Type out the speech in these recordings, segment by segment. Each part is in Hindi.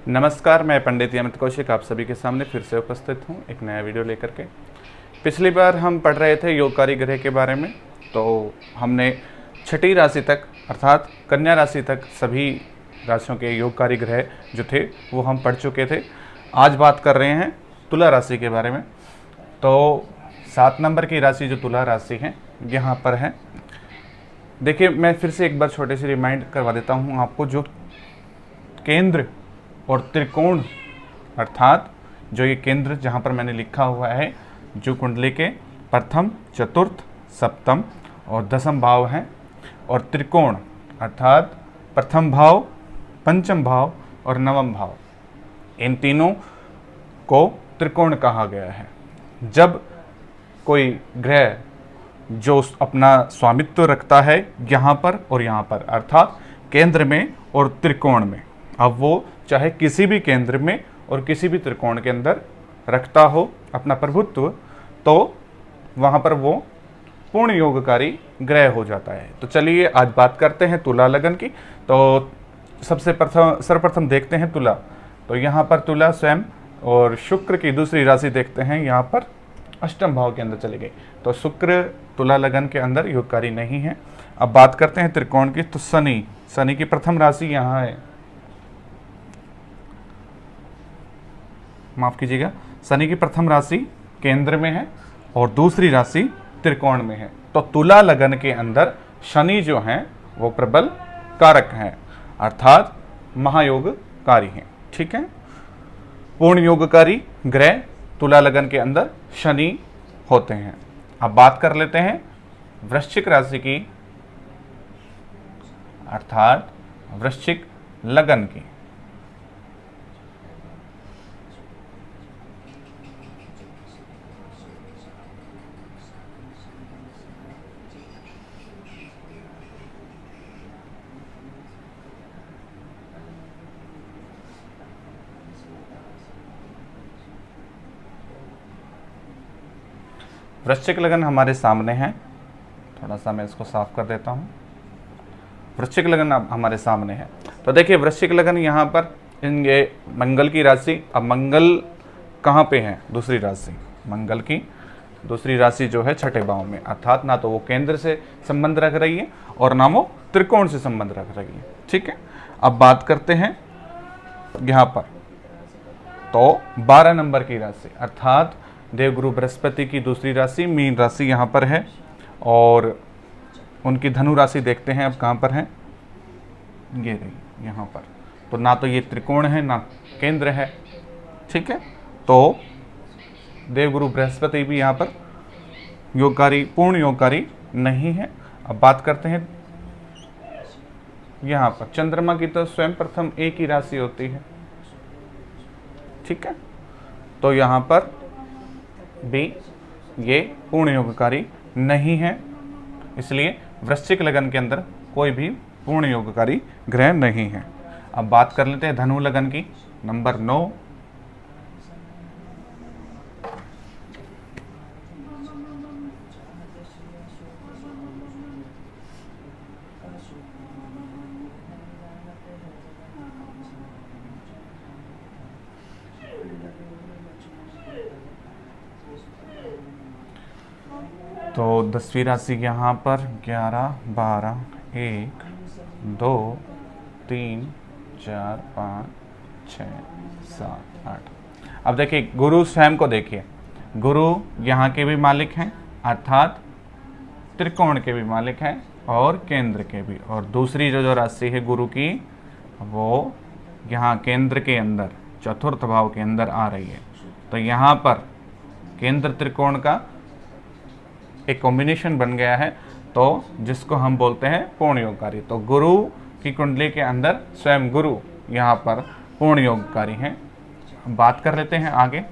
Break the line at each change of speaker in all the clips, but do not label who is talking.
नमस्कार, मैं पंडित अमित कौशिक आप सभी के सामने फिर से उपस्थित हूँ एक नया वीडियो लेकर के। पिछली बार हम पढ़ रहे थे योगकारी ग्रह के बारे में, तो हमने छठी राशि तक अर्थात कन्या राशि तक सभी राशियों के योगकारी ग्रह जो थे वो हम पढ़ चुके थे। आज बात कर रहे हैं तुला राशि के बारे में। तो 7 नंबर की राशि जो तुला राशि है यहाँ पर है। देखिए, मैं फिर से एक बार छोटे से रिमाइंड करवा देता हूँ आपको। जो केंद्र और त्रिकोण अर्थात जो ये केंद्र जहाँ पर मैंने लिखा हुआ है, जो कुंडली के प्रथम, चतुर्थ, सप्तम और दसम भाव हैं, और त्रिकोण अर्थात प्रथम भाव, पंचम भाव और नवम भाव, इन तीनों को त्रिकोण कहा गया है। जब कोई ग्रह जो अपना स्वामित्व रखता है यहाँ पर और यहाँ पर अर्थात केंद्र में और त्रिकोण में, अब वो चाहे किसी भी केंद्र में और किसी भी त्रिकोण के अंदर रखता हो अपना प्रभुत्व, तो वहाँ पर वो पूर्ण योगकारी ग्रह हो जाता है। तो चलिए आज बात करते हैं तुला लगन की। तो सबसे सर्वप्रथम देखते हैं तुला। तो यहाँ पर तुला स्वयं और शुक्र की दूसरी राशि देखते हैं, यहाँ पर अष्टम भाव के अंदर चले गए। तो शुक्र तुला लगन के अंदर योगकारी नहीं है। अब बात करते हैं त्रिकोण की। तो शनि की प्रथम राशि यहाँ है, माफ कीजिएगा, शनि की प्रथम राशि केंद्र में है और दूसरी राशि त्रिकोण में है। तो तुला लगन के अंदर शनि जो हैं वो प्रबल कारक हैं अर्थात महायोगकारी हैं। ठीक है, पूर्ण योगकारी ग्रह तुला लगन के अंदर शनि होते हैं। अब बात कर लेते हैं वृश्चिक राशि की अर्थात वृश्चिक लगन की। वृश्चिक लगन हमारे सामने है, थोड़ा सा मैं इसको साफ कर देता हूँ। वृश्चिक लगन अब हमारे सामने है। तो देखिए वृश्चिक लगन यहाँ पर ये मंगल की राशि। अब मंगल कहाँ पे है? दूसरी राशि। मंगल की दूसरी राशि जो है छठे भाव में, अर्थात ना तो वो केंद्र से संबंध रख रही है और ना वो त्रिकोण से संबंध रख रही है। ठीक है, अब बात करते हैं यहाँ पर। तो 12 नंबर की राशि अर्थात देवगुरु बृहस्पति की दूसरी राशि मीन राशि यहाँ पर है, और उनकी धनु राशि देखते हैं अब कहाँ पर है, ये रही यहाँ पर। तो ना तो ये त्रिकोण है ना केंद्र है। ठीक है, तो देवगुरु बृहस्पति भी यहाँ पर योगकारी, पूर्ण योगकारी नहीं है। अब बात करते हैं यहाँ पर चंद्रमा की। तो स्वयं प्रथम एक ही राशि होती है। ठीक है, तो यहाँ पर भी ये पूर्ण योगकारी नहीं है, इसलिए वृश्चिक लगन के अंदर कोई भी पूर्ण योगकारी ग्रह नहीं है। अब बात कर लेते हैं धनु लगन की, नंबर 9। तो 10वीं राशि यहाँ पर 11, 12, 1, 2, 3, 4, 5, 6, 7, 8। अब देखिए गुरु स्वयं को देखिए, गुरु यहाँ के भी मालिक हैं अर्थात त्रिकोण के भी मालिक हैं और केंद्र के भी। और दूसरी जो राशि है गुरु की, वो यहाँ केंद्र के अंदर चतुर्थ भाव के अंदर आ रही है। तो यहाँ पर केंद्र त्रिकोण का एक कॉम्बिनेशन बन गया है, तो जिसको हम बोलते हैं पूर्ण योगकारी। तो गुरु की कुंडली के अंदर स्वयं गुरु यहाँ पर पूर्ण योगकारी हैं। बात कर लेते हैं आगे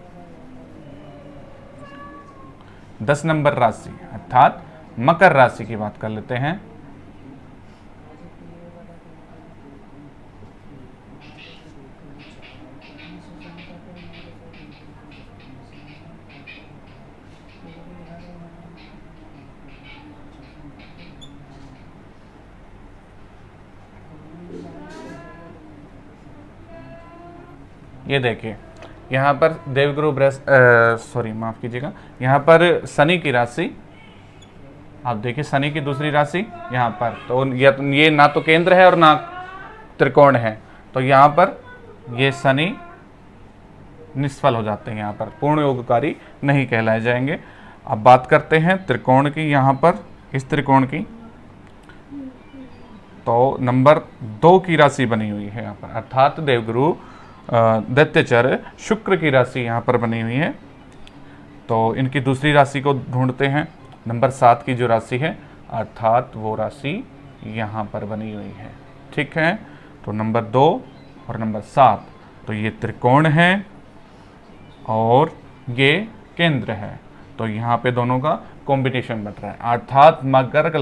10 नंबर राशि अर्थात मकर राशि की बात कर लेते हैं। ये देखिए यहाँ पर देवगुरु माफ़ कीजिएगा, यहाँ पर शनि की राशि, आप देखिए शनि की दूसरी राशि यहाँ पर, तो ये ना तो केंद्र है और ना त्रिकोण है, तो यहाँ पर ये शनि निष्फल हो जाते हैं, यहाँ पर पूर्ण योगकारी नहीं कहलाए जाएंगे। अब बात करते हैं त्रिकोण की, यहाँ पर इस त्रिकोण की, तो नंबर 2 की राशि बनी हुई है यहाँ पर, अर्थात देवगुरु दैत्यचर शुक्र की राशि यहाँ पर बनी हुई है। तो इनकी दूसरी राशि को ढूंढते हैं, नंबर 7 की जो राशि है, अर्थात वो राशि यहाँ पर बनी हुई है। ठीक है, तो नंबर 2 और नंबर 7, तो ये त्रिकोण है और ये केंद्र है, तो यहाँ पे दोनों का कॉम्बिनेशन बन रहा है, अर्थात मकर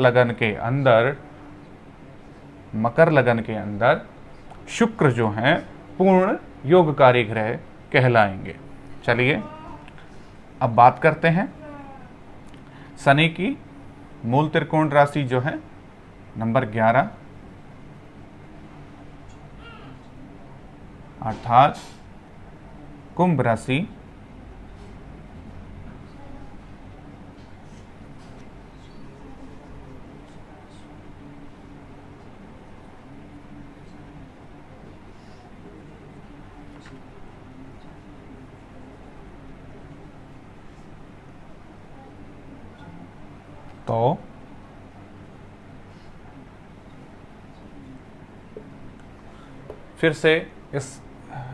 लगन के अंदर शुक्र जो है पूर्ण योगकारी ग्रह कहलाएंगे। चलिए अब बात करते हैं शनि की मूल त्रिकोण राशि जो है नंबर 11, अर्थात कुंभ राशि, तो फिर से इस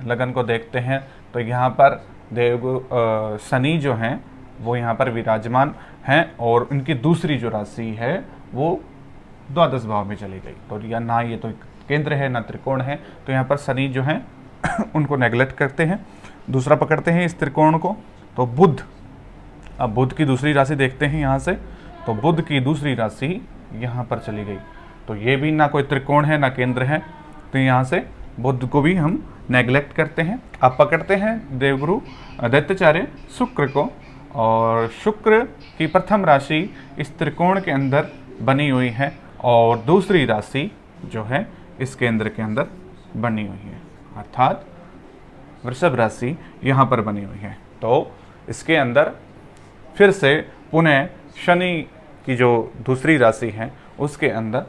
लगन को देखते हैं, तो यहाँ पर देवगुरु शनि जो हैं वो यहाँ पर विराजमान हैं और उनकी दूसरी जो राशि है वो द्वादश भाव में चली गई, तो या ना ये तो केंद्र है ना त्रिकोण है, तो यहाँ पर शनि जो हैं उनको नेगलेक्ट करते हैं। दूसरा पकड़ते हैं इस त्रिकोण को, तो बुध, अब बुध की दूसरी राशि देखते हैं यहाँ से, तो बुध की दूसरी राशि यहाँ पर चली गई, तो ये भी ना कोई त्रिकोण है ना केंद्र है, तो यहाँ से बुध को भी हम नेगलेक्ट करते हैं। अब पकड़ते हैं देवगुरु दैत्याचार्य शुक्र को, और शुक्र की प्रथम राशि इस त्रिकोण के अंदर बनी हुई है और दूसरी राशि जो है इस केंद्र के अंदर बनी हुई है, अर्थात वृषभ राशि यहाँ पर बनी हुई है। तो इसके अंदर फिर से पुनः शनि की जो दूसरी राशि है उसके अंदर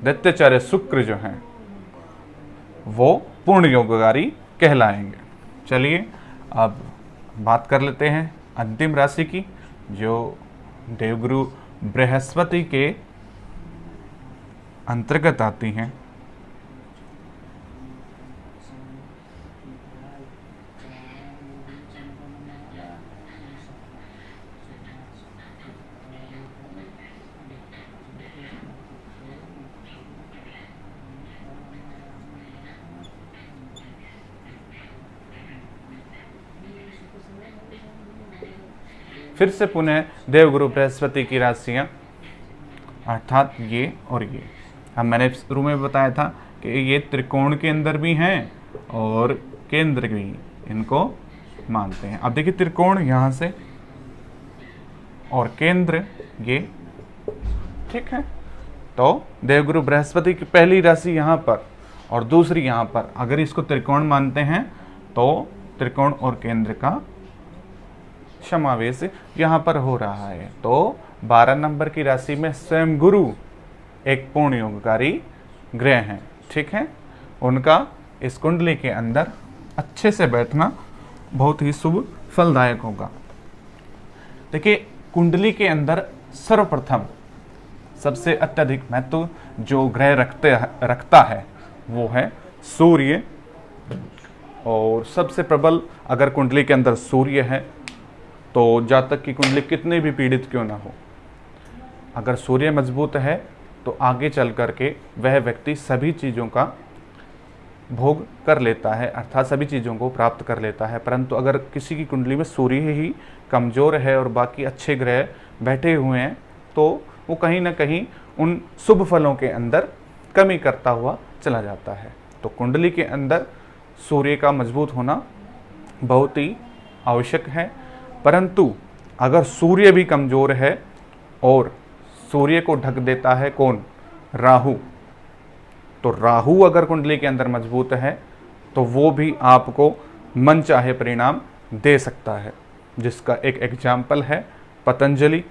दैत्याचार्य शुक्र जो हैं वो पूर्ण योगकारी कहलाएंगे। चलिए अब बात कर लेते हैं अंतिम राशि की, जो देवगुरु बृहस्पति के अंतर्गत आती हैं। फिर से पुनः देवगुरु बृहस्पति की राशियां, अर्थात ये और ये, अब मैंने शुरू में बताया था कि ये त्रिकोण के अंदर भी हैं और केंद्र भी, इनको मानते हैं। अब देखिए त्रिकोण यहाँ से और केंद्र ये, ठीक है, तो देवगुरु बृहस्पति की पहली राशि यहाँ पर और दूसरी यहाँ पर, अगर इसको त्रिकोण मानते हैं तो त्रिकोण और केंद्र का समावेश यहाँ पर हो रहा है। तो 12 नंबर की राशि में स्वयं गुरु एक पूर्ण योगकारी ग्रह हैं, ठीक है, उनका इस कुंडली के अंदर अच्छे से बैठना बहुत ही शुभ फलदायक होगा। देखिए कुंडली के अंदर सर्वप्रथम सबसे अत्यधिक महत्व जो ग्रह रखता है वो है सूर्य, और सबसे प्रबल अगर कुंडली के अंदर सूर्य है तो जातक की कुंडली कितने भी पीड़ित क्यों ना हो, अगर सूर्य मजबूत है तो आगे चल करके वह व्यक्ति सभी चीज़ों का भोग कर लेता है, अर्थात सभी चीज़ों को प्राप्त कर लेता है। परंतु अगर किसी की कुंडली में सूर्य ही कमज़ोर है और बाकी अच्छे ग्रह बैठे हुए हैं तो वो कहीं ना कहीं उन शुभ फलों के अंदर कमी करता हुआ चला जाता है। तो कुंडली के अंदर सूर्य का मजबूत होना बहुत ही आवश्यक है। परंतु अगर सूर्य भी कमज़ोर है और सूर्य को ढक देता है कौन, राहु, तो राहु अगर कुंडली के अंदर मजबूत है तो वो भी आपको मन चाहे परिणाम दे सकता है, जिसका एक एग्जाम्पल है पतंजलि।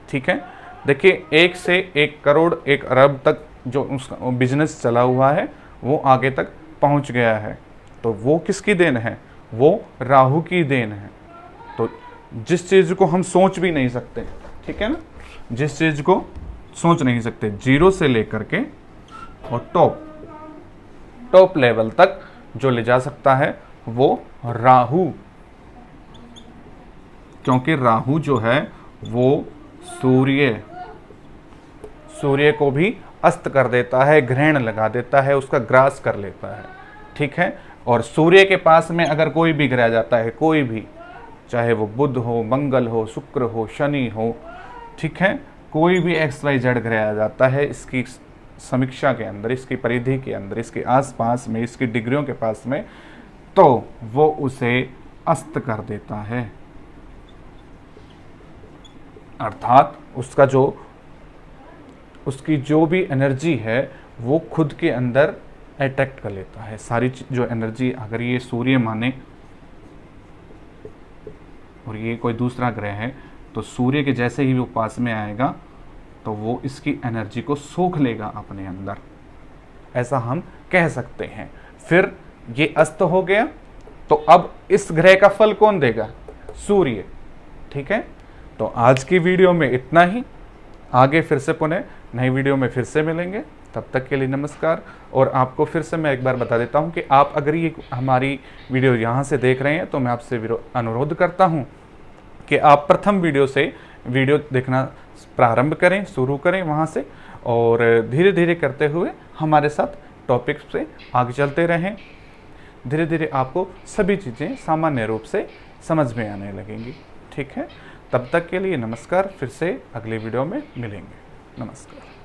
ठीक है, देखिए 1 से 1 करोड़ 1 अरब तक जो उसका बिजनेस चला हुआ है वो आगे तक पहुंच गया है। तो वो किसकी देन है? वो राहु की देन है। तो जिस चीज़ को हम सोच भी नहीं सकते, ठीक है ना, जिस चीज़ को सोच नहीं सकते, 0 से लेकर के और टॉप लेवल तक जो ले जा सकता है वो राहु, क्योंकि राहु जो है वो सूर्य को भी अस्त कर देता है, ग्रहण लगा देता है, उसका ग्रास कर लेता है। ठीक है, और सूर्य के पास में अगर कोई भी ग्रह जाता है, कोई भी, चाहे वो बुध हो, मंगल हो, शुक्र हो, शनि हो, ठीक है, कोई भी XYZ ग्रह आ जाता है इसकी समीक्षा के अंदर, इसकी परिधि के अंदर, इसके आसपास में, इसकी डिग्रियों के पास में, तो वो उसे अस्त कर देता है। अर्थात उसकी जो भी एनर्जी है वो खुद के अंदर अट्रैक्ट कर लेता है। सारी जो एनर्जी, अगर ये सूर्य माने और ये कोई दूसरा ग्रह है, तो सूर्य के जैसे ही वो पास में आएगा तो वो इसकी एनर्जी को सोख लेगा अपने अंदर, ऐसा हम कह सकते हैं। फिर ये अस्त हो गया, तो अब इस ग्रह का फल कौन देगा? सूर्य। ठीक है, तो आज की वीडियो में इतना ही। आगे फिर से पुनः नई वीडियो में फिर से मिलेंगे, तब तक के लिए नमस्कार। और आपको फिर से मैं एक बार बता देता हूं कि आप अगर ये हमारी वीडियो यहाँ से देख रहे हैं तो मैं आपसे अनुरोध करता हूं कि आप प्रथम वीडियो से वीडियो देखना प्रारंभ करें, शुरू करें वहाँ से, और धीरे धीरे करते हुए हमारे साथ टॉपिक से आगे चलते रहें। धीरे धीरे आपको सभी चीज़ें सामान्य रूप से समझ में आने लगेंगी। ठीक है, तब तक के लिए नमस्कार। फिर से अगली वीडियो में मिलेंगे। नमस्कार।